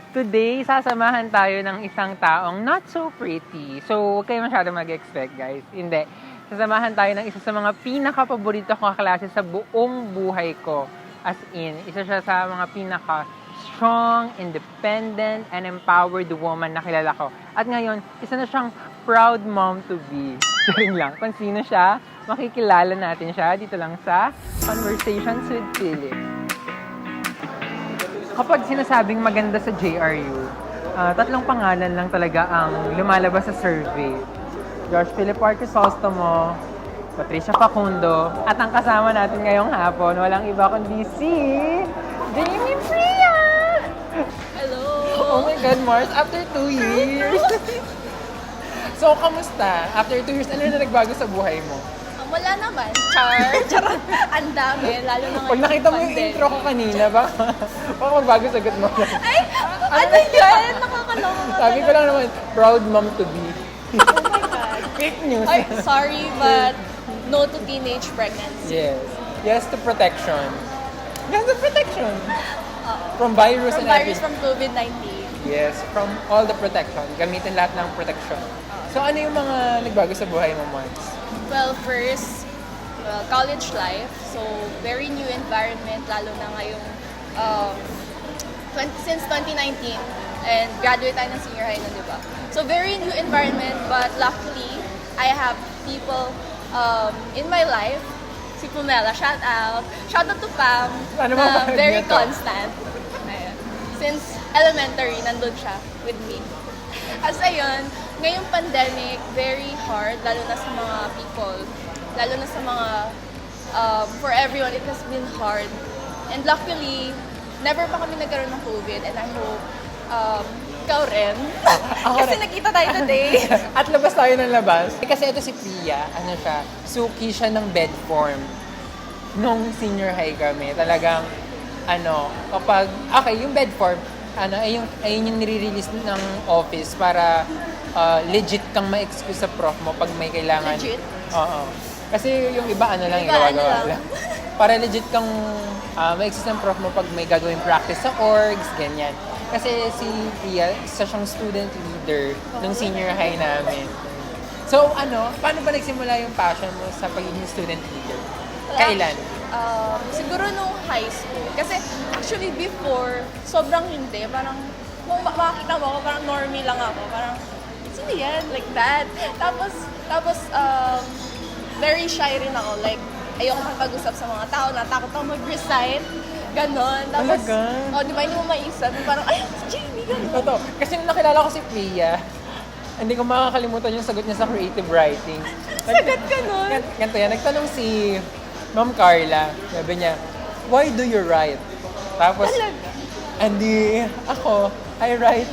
Today, sasamahan tayo ng isang taong not so pretty. So, huwag kayo masyado mag-expect, guys. Hindi. Sasamahan tayo ng isa sa mga pinaka-paborito kong kaklase sa buong buhay ko. As in, isa siya sa mga pinaka-strong, independent, and empowered woman na kilala ko. At ngayon, isa na siyang proud mom to be. Saring lang. Kung sino siya, makikilala natin siya dito lang sa Conversations with Phillip. Kapag sinasabing maganda sa JRU, tatlong pangalan lang talaga ang lumalabas sa survey. Phillip Crisostomo, Patricia Facundo, at ang kasama natin ngayong hapon, walang iba kundi si Jaymie. Hello! Oh my God, Mars, after 2 years! So, kamusta? After 2 years, ano na nagbago sa buhay mo? Wala naman. Charot. Ang dami. Lalo na ngayon. Pag nakita mo yung intro ko kanina, baka magbago sagot mo. Ay! Ano yan? Nakakaloka. Sabi ko lang naman, proud mom to be. Oh my God. Fake news. Ay, sorry, but no to teenage pregnancy. Yes. Yes to protection. Yes to protection. From virus From and virus, everything. from COVID-19. Yes, from all the protection. Gamitin lahat ng protection. So ano yung mga nagbago sa buhay mo, Mons? Well, first, college life. So, very new environment, lalo na ngayong since 2019. And graduate tayo ng senior high na, di ba? So, very new environment, but luckily, I have people in my life. Si Pumela, shout out. Shout out to Pam, Ano na ba very niya to? constant. Ayan. Since elementary, nandun siya with me. As ayun, ngayong pandemic, very hard, lalo na sa mga people, lalo na sa mga, for everyone, it has been hard. And luckily, never pa kami nagkaroon ng COVID, and I hope, ikaw rin. Kasi nakita tayo today. At labas tayo ng labas. Kasi ito si Priya, ano siya, suki siya ng bed form. Nung senior high kami, talagang, kapag, okay, yung bed form, ayun yung nire-release ng office para legit kang ma-excuse sa prof mo pag may kailangan. Legit? Oo. Kasi yung iba lang, Iba, gawa-gawa lang. Para legit kang ma-excuse ng prof mo pag may gagawing practice sa orgs, ganyan. Kasi si Pia, isa siyang student leader ng senior high namin. So paano ba nagsimula yung passion mo sa pagiging student leader? Kailan? Siguro nung high school. Kasi actually before, sobrang hindi. Parang, kung makakita mo ako, parang normie lang ako. Parang, sino yan? Like that. Tapos, very shy rin ako. Like, ayoko makipag-usap sa mga tao. Natakot ako mag-recite. Ganon. Tapos, Talaga? di ba, hindi mo maisip. Parang, ay, si Jaymie, ganon. Totoo. Kasi nung nakilala ko si Priya, hindi ko makakalimutan yung sagot niya sa creative writing. Sagot ka nun. Ganito yan. Nagtanong si Ma'am Carla, sabi niya, why do you write? Tapos, hindi, ako, I write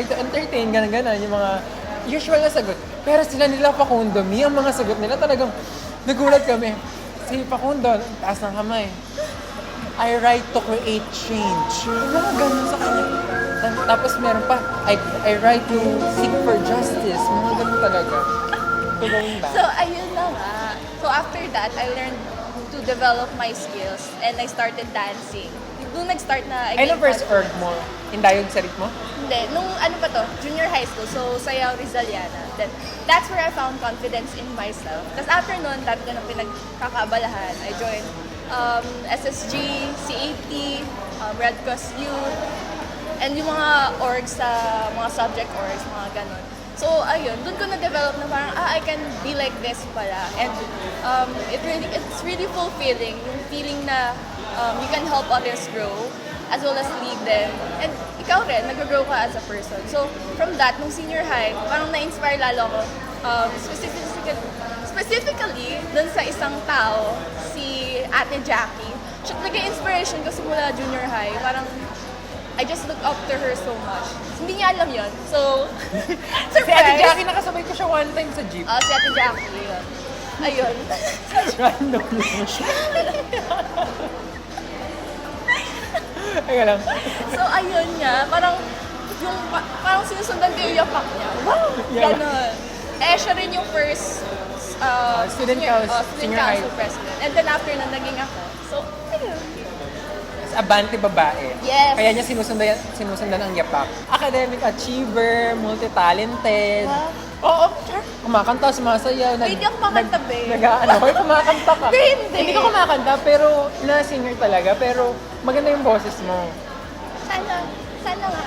to entertain, gano'n, yung mga usual na sagot. Pero sila nila Facundo, ang mga sagot nila talagang nagulat kami. Si Facundo, taas ng kamay. I write to create change. Yung mga gano'n sa kanya. Tapos meron pa, I write to seek for justice. Mga gano'n talaga. So, gawin ba? So, ayun na nga. So, after that, I learned to develop my skills and I started dancing. Doon nag-start na I Ano gained first org confidence. mo? Indayog sa ritmo? Hindi. Nung junior high school. So, Sayaw Rizaliana. Then, that's where I found confidence in myself. Tapos after nun, dami ko nang pinagkakaabalahan. I joined SSG, CAT, Red Cross Youth, and yung mga orgs sa mga subject orgs, mga ganon. So, ayun, dun ko na-develop na parang, I can be like this pala. And it's really fulfilling, yung feeling na you can help others grow as well as lead them. And ikaw rin, nag-grow ka as a person. So, from that, nung senior high, parang na-inspire lalo ako. Specifically, dun sa isang tao, si Ate Jackie. Siya talaga inspiration ko simula junior high. Parang, I just look up to her so much. Hindi niya alam yun. So, Si Ate surprise! Jackie, nakasabay ko siya one time sa jeep. Si Ate Jackie, yun. Ayun. Random. Ay, lang. So, ayun nga. Parang sinusundan ko yung yapak niya. Wow! Yeah. Ganon. Siya rin yung first Student council president. And then after na naging ako. So, ayun. abante babae. Yes. Kaya niya sinusundan ang yapak. Academic achiever, multi-talented. Wow. Oo, kumakanta, sumasayaw. Wait, yung kumakanta, babe. Hoy, kumakanta ka. Hindi. Hindi ka kumakanta, pero na-singer talaga. Pero maganda yung boses mo. Sana nga.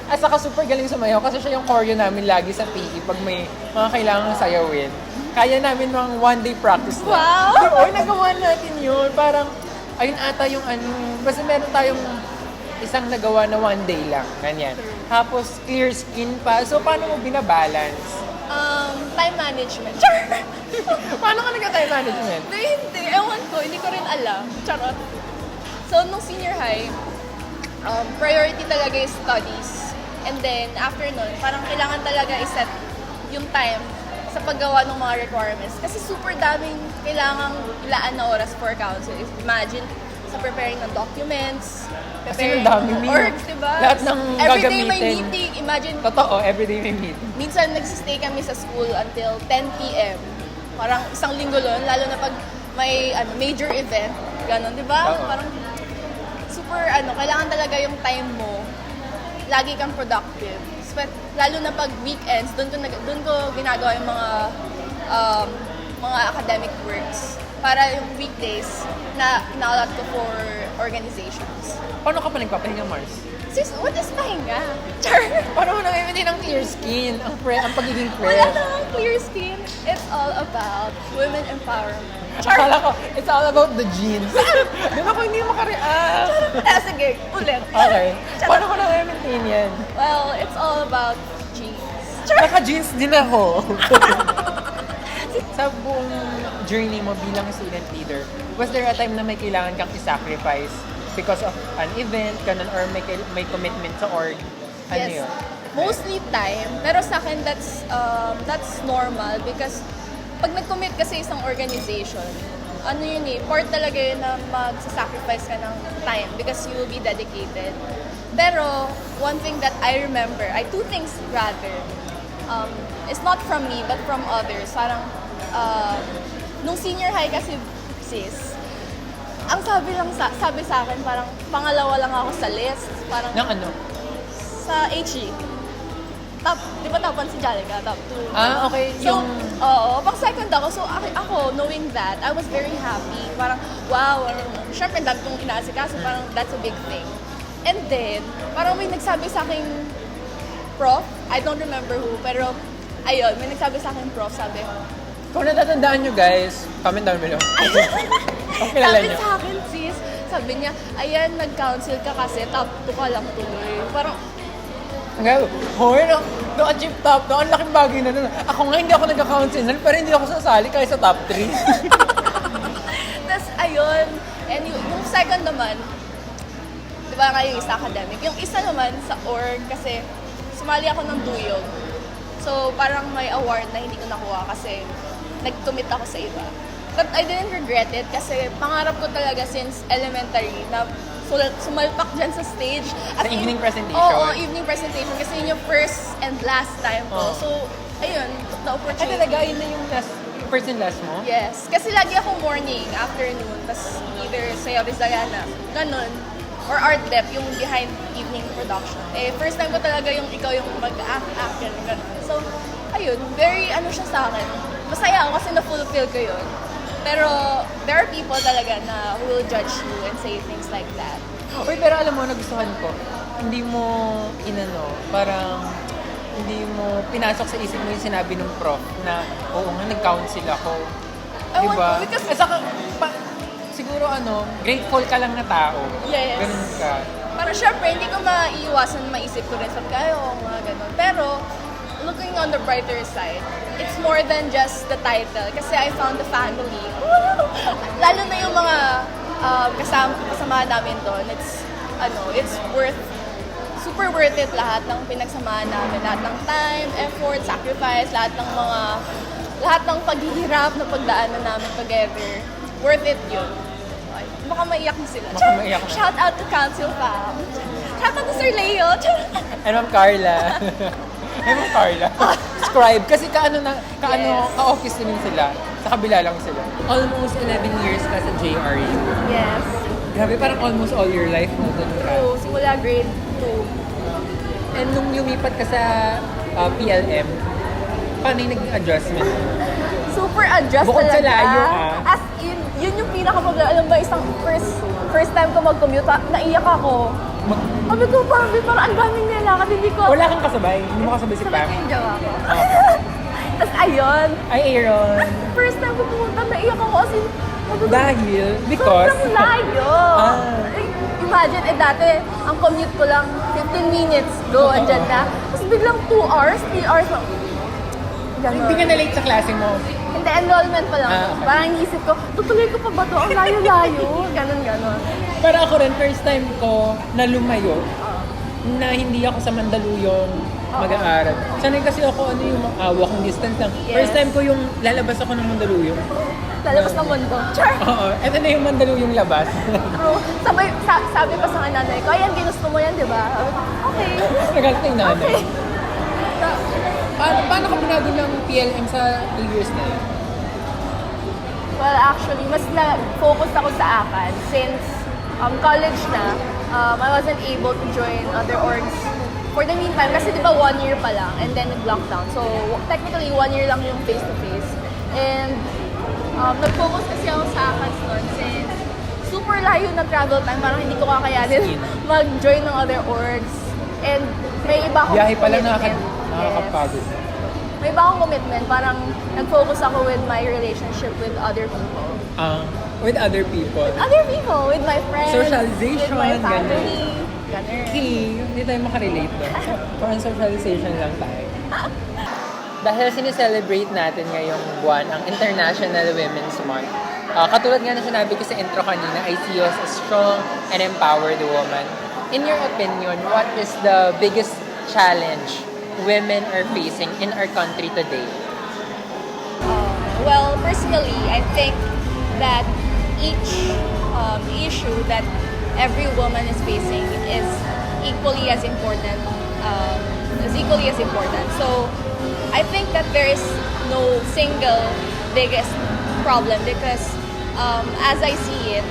At saka super galing sumayaw kasi siya yung choreo namin lagi sa PE pag may mga kailangang sayawin. Kaya namin mga one-day practice na. Wow! Oy, nagawa natin yun. Parang, ayun ata yung basta meron tayong isang nagawa na one day lang. Ganyan. Tapos, clear skin pa. So, paano mo binabalance? Time management. Paano ka nagka-time management? Hindi. Ewan ko. Hindi ko rin alam. Charot. So, nung senior high, priority talaga yung studies. And then, after nun, parang kailangan talaga i-set yung time sa paggawa ng mga requirements. Kasi super daming kailangang ilaan na oras for council. Imagine, sa preparing ng documents, Kasi ang dami orgs, diba? Lahat ng everyday gagamitin. may meeting. Imagine, Totoo, everyday may meeting. minsan nagsistay kami sa school until 10 p.m. Parang isang linggo lalo na pag may major event. Ganon, di ba? Oo. Parang super, kailangan talaga yung time mo. Lagi kang productive. Lalo na pag weekends, doon ko ginagawa yung mga academic works. Para yung weekdays na inaalat ko for organizations. Paano ka pa nagpapahinga, Mars? Sis, what is pahinga? Char! Paano mo nang-maintain ang clear skin? Ang pagiging Wala fresh? na clear skin. It's all about women empowerment. Akala ko, it's all about the jeans. Di ba kung hindi makareact? Sige, ulit. Okay. Paano ko nang-maintain yan? Well, it's all about jeans. Naka-jeans din ako. Sa buong journey mo bilang student leader, was there a time na may kailangan kang i-sacrifice because of an event, ganun, or may commitment sa org? Ano Yes. yun? Mostly time. Pero sa akin, that's normal because pag nag-commit ka sa isang organization, part talaga yun na mag-sacrifice ka ng time because you will be dedicated. Pero, one thing that I remember, two things rather, it's not from me but from others. Parang, nung senior high kasi, sis, ang sabi sa akin, parang pangalawa lang ako sa list. Parang, Ng ano? sa HE. Di ba top 1 si Jalika? Top 2. Ah, okay. So, pang second ako. So, ako, knowing that, I was very happy. Parang, wow, syempre, dami kong inaasikaso. Parang, that's a big thing. And then, parang may nagsabi sa akin, prof, I don't remember who, pero, ayun, may nagsabi sa akin, prof, sabi, Kung natatandaan nyo guys, comment down below. Kung kilala sabi nyo. sa akin, sis, sabi niya, ayan, nag-council ka kasi, top 2 ka lang tuloy. Parang, Hanggang, hoy, no achieve top 2, ang laking bagay na nun. Ako nga hindi ako nagka-council nun, pero hindi ako sasali kahit sa top 3. tas, ayun, and yung second naman, di ba nga yung isa academic, yung isa naman sa org, kasi sumali ako ng duyog. So, parang may award na hindi ko nakuha kasi nag-commit ako sa iba. But I didn't regret it kasi pangarap ko talaga since elementary na sumalpak dyan sa stage. Sa evening presentation? Oo, evening presentation kasi yun yung first and last time ko. Oh. So, ayun, took the Ay opportunity. talaga, yun na yung first and last mo? Yes. Kasi lagi ako morning, afternoon, tas either sayo Rizaliana, ganun. Or art dep, yung behind evening production. First time ko talaga yung ikaw yung mag-act, ganun. So, ayun, very siya sa akin. Masaya ako kasi na-fulfill ko yun. Pero, there are people talaga na who will judge you and say things like that. Uy, pero alam mo, nagustuhan ko. Hindi mo parang hindi mo pinasok sa isip mo yung sinabi ng prof na oo nga, nag-council ako. Diba? Because, siguro grateful ka lang na tao. yes. Ganun ka. Parang syempre, hindi ko maiiwasan maisip ko rin sa kayo, mga ganun. Pero, looking on the brighter side, it's more than just the title. Kasi I found the family. Lalo na yung mga kasama namin doon. It's super worth it lahat ng pinagsamahan namin. Lahat ng time, effort, sacrifice, lahat ng paghihirap na pagdaanan namin together. Worth it yun. Ay, baka maiyak na sila. Baka maiyak na. Shout out to Council Fam. Shout out to Sir Leo. And Ma'am Carla. Hey, Ma'am Carla. Scribe. Kasi ka-office namin sila. Sa kabila lang sila. Almost 11 years ka sa JRU. Yes. Grabe, parang almost all your life mo doon ka. So, simula grade 2. And nung lumipat ka sa PLM, paano yung nag-adjustment? Super adjust Bukod sa talaga. layo, As in, yun yung pinaka-problem. Alam ba, isang first time ko mag-commute, naiyak ako. Sabi ko, parang ang daming nilakad, hindi ko... Wala kang kasabay? Hindi mo kasabay si Sabay Pam? ko yung jowa ko. Tapos ayun, Ay, Aaron. first time ko pumunta, naiyak ako kasi... Dahil? Because? Sobrang layo. Ay, imagine, dati, ang commute ko lang, 15 minutes, go, andyan na. Tapos biglang 2 hours, 3 hours. Ganon. Hindi ka na-late sa klase mo. Hindi, enrollment pa lang. Okay. Parang inisip ko, tutuloy ko pa ba to? Ang layo-layo. Ganon. Para ako rin, first time ko na lumayo, na hindi ako sa Mandaluyong mag-aaral. Sanay kasi ako yung walking distance lang. Yes. First time ko yung lalabas ako ng Mandaluyong. Lalabas ng mundo. Char! Oo, eto na yung Mandaluyong labas. Bro, sabi pa sa nanay ko, ayan, ginusto mo yan, di ba? Sabi ko, okay. Nagalit na yung nanay. Okay. Paano ka binago ng PLM sa 2 years na yun? Well, actually, mas na-focus ako sa ACAD since college na. I wasn't able to join other orgs for the meantime kasi di ba 1 year pa lang and then nag-lockdown. So, technically 1 year lang yung face-to-face. And nag-focus kasi ako sa ACADS noon since super layo na travel time. Parang hindi ko kakayanin mag-join ng other orgs. And may iba akong Biyahe pa lang commitment. nakakapagod. May iba akong commitment. Parang nag-focus ako with my relationship with other people. With other people. Other people, with my friends, Socialization, with my family. Ganun. Okay, hindi tayo makarelate doon. Parang socialization lang tayo. Dahil sineselebrate natin ngayong buwan ang International Women's Month. Katulad nga na sinabi ko sa intro kanina, I see you as a strong and empowered woman. In your opinion, what is the biggest challenge women are facing in our country today? Well, personally, I think that each issue that every woman is facing is equally as important. So, I think that there is no single biggest problem because as I see it,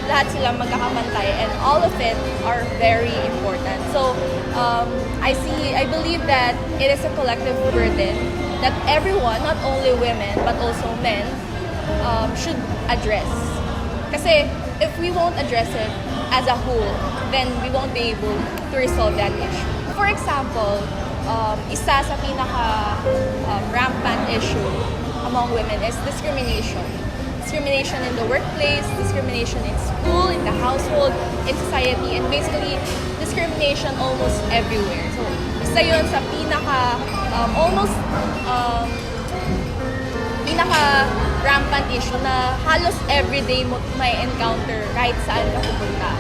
lahat sila magkakamantay and all of it are very important. So, I believe that it is a collective burden that everyone, not only women but also men, should address. Kasi if we won't address it as a whole, then we won't be able to resolve that issue. For example, isa sa rampant issue among women is discrimination. Discrimination in the workplace, discrimination in school, in the household, in society, and basically discrimination almost everywhere. So, isa yun sa pinaka-rampant issue na halos everyday mo may encounter kahit saan ka pupunta.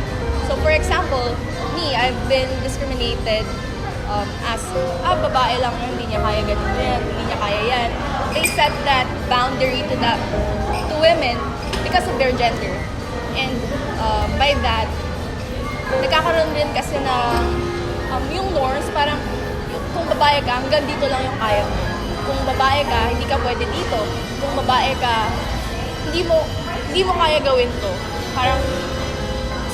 So, for example, me, I've been discriminated as, babae lang yun, hindi niya kaya ganun yan, hindi niya kaya yan. They set that boundary to women because of their gender. And by that, nagkakaroon rin kasi na yung norms, parang kung babae ka, hanggang dito lang yung kaya mo. Kung babae ka, hindi ka pwede dito. Kung babae ka, hindi mo kaya gawin to. Parang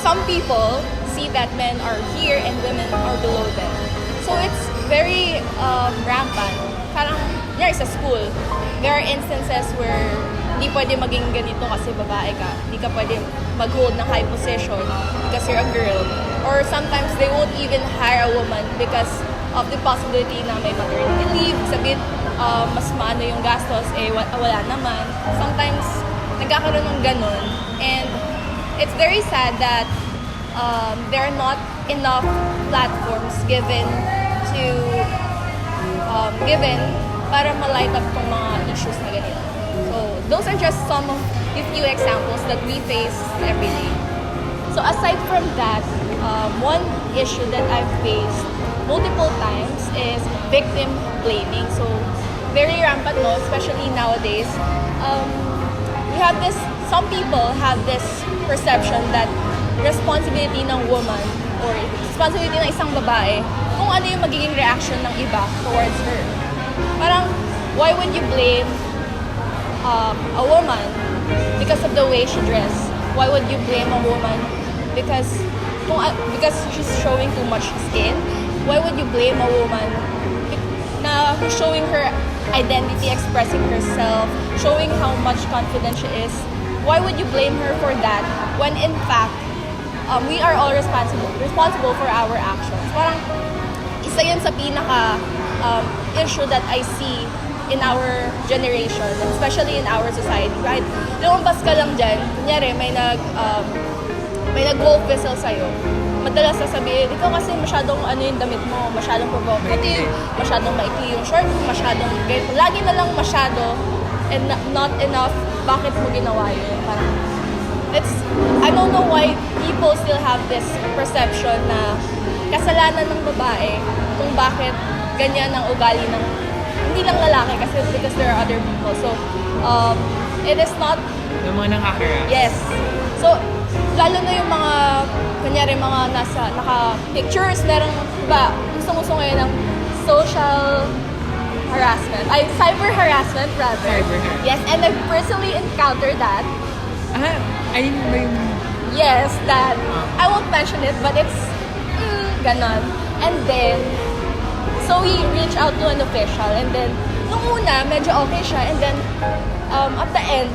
some people see that men are here and women are below them. So it's very rampant. Parang, sa school, there are instances where hindi pwede maging ganito kasi babae ka. Hindi ka pwede mag-hold ng high position because you're a girl. Or sometimes they won't even hire a woman because of the possibility na may maternity leave. Sabihin, mas maano yung gastos, wala naman. Sometimes, nagkakaroon ng ganun. And it's very sad that there are not enough platforms given para ma-light up tong mga issues na ganito. So, those are just some of the few examples that we face every day. So, aside from that, one issue that I've faced multiple times is victim blaming. So, very rampant, no? Especially nowadays. Some people have this perception that responsibility ng woman or responsibility ng isang babae kung ano yung magiging reaction ng iba towards her. Parang, why would you blame a woman because of the way she dressed? Why would you blame a woman because she's showing too much skin. Why would you blame a woman na who's showing her identity, expressing herself, showing how much confident she is? Why would you blame her for that when in fact we are all responsible for our actions? Parang isa yan sa pinaka issue that I see in our generation, especially in our society, right? Lumabas ka lang dyan, kunyari may nag-wolf whistle sa'yo. Madalas sasabihin, ikaw kasi masyadong yung damit mo, masyadong provocative, masyadong maikli yung short, masyadong ganito. Lagi na lang masyado and not enough, bakit mo ginawa yun? Parang, I don't know why people still have this perception na kasalanan ng babae kung bakit ganyan ang ugali ng hindi lang lalaki kasi because there are other people. So, it is not... Yung mga nang-harass. Yes. So, lalo na yung mga, kunyari mga naka-pictures, merong, diba, gusto ngayon ng social harassment. Cyber harassment rather. Cyber harassment. Yes, and I've personally encountered that. Ayun ba yung... Yes, that. I won't mention it, but it's ganon. And then, so we reach out to an official, and then, nung una, medyo okay siya, and then, at the end,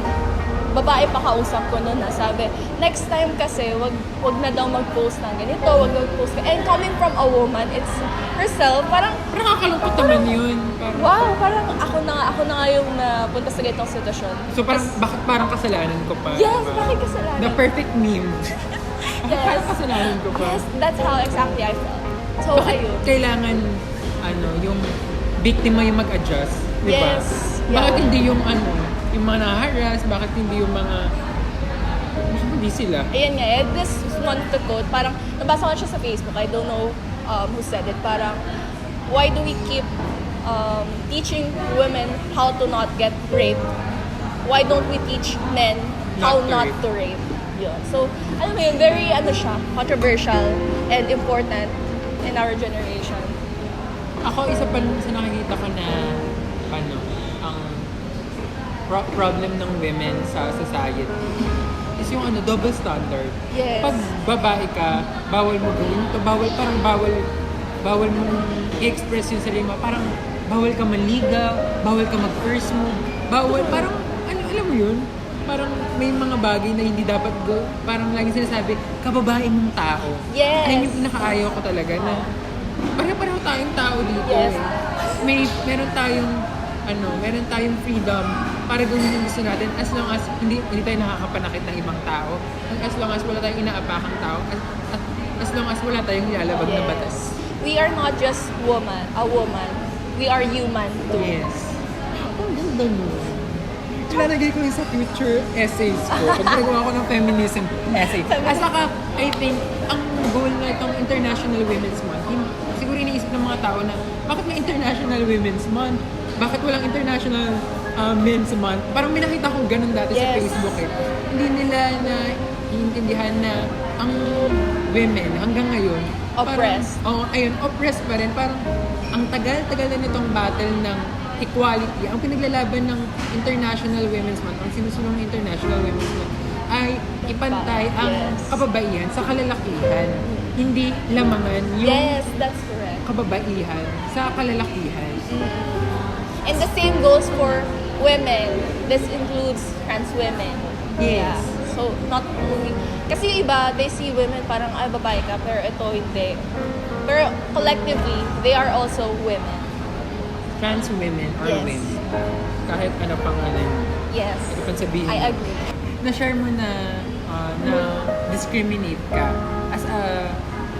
babae pa kausap ko noon na sabi, next time kasi, wag na daw mag-post ng ganito, wag na mag-post ka. And coming from a woman, it's herself, parang Nakakalungkot naman yun. Parang, wow, parang ako na nga yung napunta sa ganitong sitwasyon. so parang, bakit parang kasalanan ko pa? Yes, diba? bakit kasalanan? The perfect meme. Yes. Parang kasalanan ko pa. Yes, that's how exactly I felt. So, Bakit ayun. kailangan, yung biktima yung mag-adjust? Diba? Yes. Bakit Yeah. hindi yung yung mga na-harass? Bakit hindi yung mga... Bakit hindi sila? Ayan nga, this is one of the quote, parang nabasa ko siya sa Facebook, I don't know who said it, parang why do we keep teaching women how to not get raped? Why don't we teach men how not to rape? Yun. So, alam mo yun, very controversial and important in our generation. Ako, isa pa sa nakikita ko na ang problem ng women sa society is yung double standard. Yes. Pag babae ka, bawal mo gawin ito, bawal mo i-express yung sarili mo, parang bawal ka manligaw, bawal ka mag-first move, parang, alam mo yun? Parang may mga bagay na hindi dapat parang lagi sinasabi, kababae mong tao. Yes. Ayun yung pinakaayaw ko talaga na pareho tayong tao dito. Yes. Meron tayong freedom para gawin yung gusto natin as long as hindi tayo nakakapanakit ng ibang tao, as long as wala tayong inaapakang tao, at as long as wala tayong nilalabag na batas. We are not just a woman. We are human too. Yes. Ang ganda mo. Ilalagay ko yun sa future essays ko. Pag nagawa ko ng feminism essay. At saka, I think, ang goal na itong International Women's Month, siguro iniisip ng mga tao na, bakit may International Women's Month? Bakit walang International Men's Month? Parang may nakita kong ganun dati sa Facebook eh. Hindi nila na iintindihan na ang women hanggang ngayon, Oppressed. Oppressed pa rin. Parang ang tagal-tagal na nitong battle ng equality. Ang pinaglalaban ng International Women's Month, ang sinusunong ng International Women's Month, ay ipantay ang kababaihan sa kalalakihan. Hindi lamangan yung that's correct. kababaihan sa kalalakihan. And the same goes for women. This includes trans women. Yes. Yeah. So, not only... Kasi yung iba, they see women parang, babae ka, pero ito hindi. Pero collectively, they are also women. Trans women or women. Kahit ano pang Yes. ano pang sabihin. I agree. Na-share mo na discriminate ka as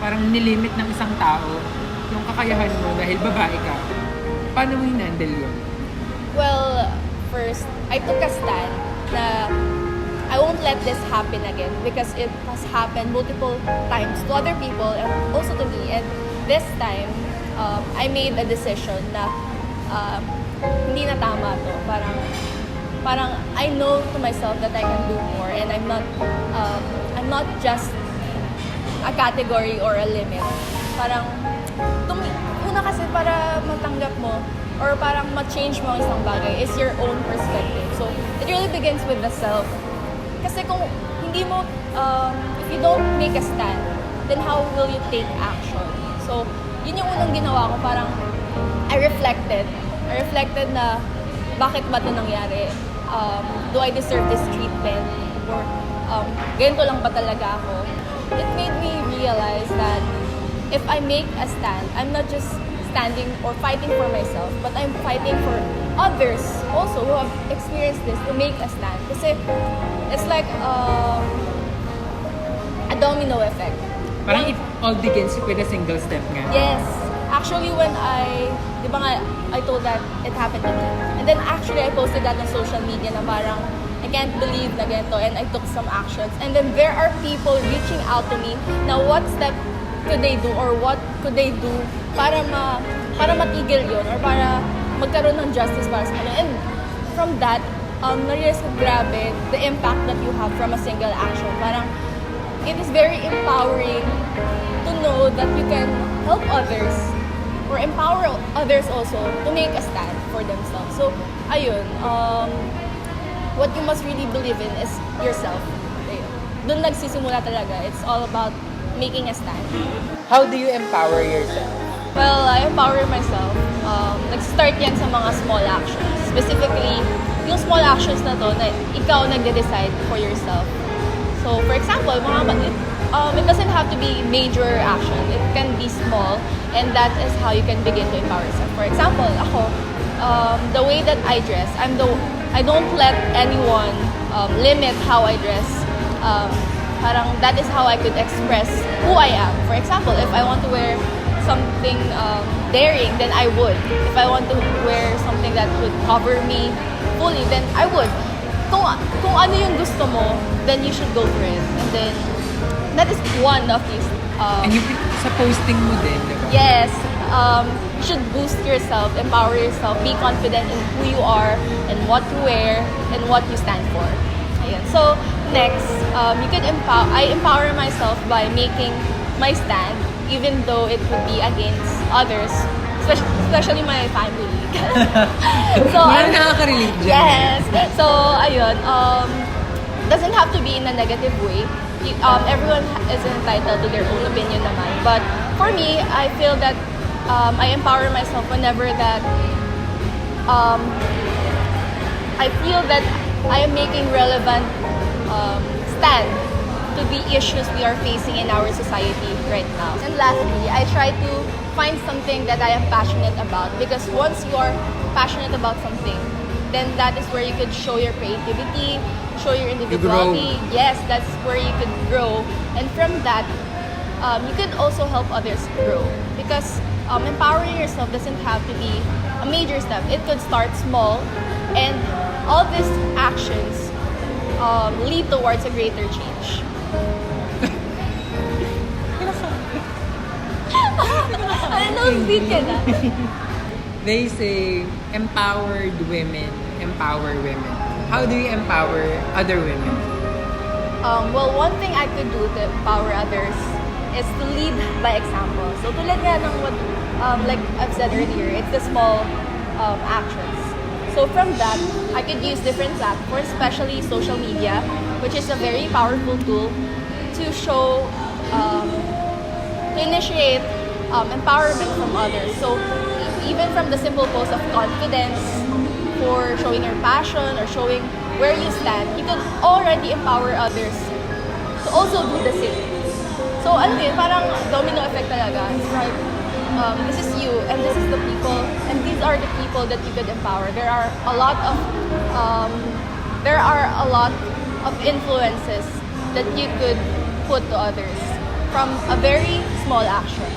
parang nilimit ng isang tao yung kakayahan mo dahil babae ka. Paano mo hinandle yun? Well, first, I took a stand na I won't let this happen again because it has happened multiple times to other people and also to me. And this time, I made a decision na hindi na tama to. Parang I know to myself that I can do more and I'm not just a category or a limit. Parang una kasi para matanggap mo or parang ma-change mo ang isang bagay is your own perspective. So it really begins with the self. Kasi kung hindi mo if you don't make a stand, then how will you take action? So, yun yung unang ginawa ko, parang I reflected na bakit ba ito nangyari? Do I deserve this treatment? Or ganito lang ba talaga ako? It made me realize that if I make a stand, I'm not just standing or fighting for myself, but I'm fighting for others also who have experienced this to make a stand. Kasi it's like a domino effect. Parang it all begins with a single step nga. Yes. Actually, when di ba nga, I told that it happened to me. And then actually, I posted that on social media na parang, I can't believe na ganito, and I took some actions. And then there are people reaching out to me na what step could they do or what could they do para matigil yun or para magkaroon ng justice para sa kanila. And from that, na-realize ko grabe the impact that you have from a single action. Parang, it is very empowering to know that you can help others or empower others also to make a stand for themselves. So, ayun, what you must really believe in is yourself. Ayun. Doon nagsisimula talaga. It's all about making a stand. How do you empower yourself? Well, I empower myself. Nag-start yan sa mga small actions. Specifically, yung small actions na to na ikaw nagde-decide for yourself. So, for example, it doesn't have to be major action. It can be small, and that is how you can begin to empower yourself. For example, ako, the way that I dress, I don't let anyone limit how I dress. Parang that is how I could express who I am. For example, if I want to wear something daring, then I would. If I want to wear something that would cover me fully, then I would. Kung ano yung gusto mo, then you should go for it. And then, that is one of these. And you sa posting mo din, di ba? Yes. You should boost yourself, empower yourself, be confident in who you are, and what you wear, and what you stand for. Ayan. So, next, I empower myself by making my stand, even though it would be against others, especially my family. So, Parang nakaka-relate dyan. yes. So, ayun, doesn't have to be in a negative way. Everyone is entitled to their own opinion naman. But for me, I feel that I empower myself whenever that I feel that I am making relevant stand to the issues we are facing in our society right now. And lastly, I try to find something that I am passionate about, because once you are passionate about something, then that is where you could show your creativity, show your individuality. Yes, that's where you could grow. And from that, you could also help others grow. Because empowering yourself doesn't have to be a major step. It could start small, and all these actions lead towards a greater change. Ano, sweet ka na. They say, empowered women empower women. How do you empower other women? Well, one thing I could do to empower others is to lead by example. So, tulad nga ng what, like I've said earlier, it's the small actions. So, from that, I could use different platforms, especially social media, which is a very powerful tool to show, to initiate empowerment from others. So, even from the simple post of confidence, for showing your passion or showing where you stand, you can already empower others to also do the same. So, ano yun, parang domino effect talaga. It's like, this is you, and this is the people, and these are the people that you could empower. There are a lot of influences that you could put to others from a very small action.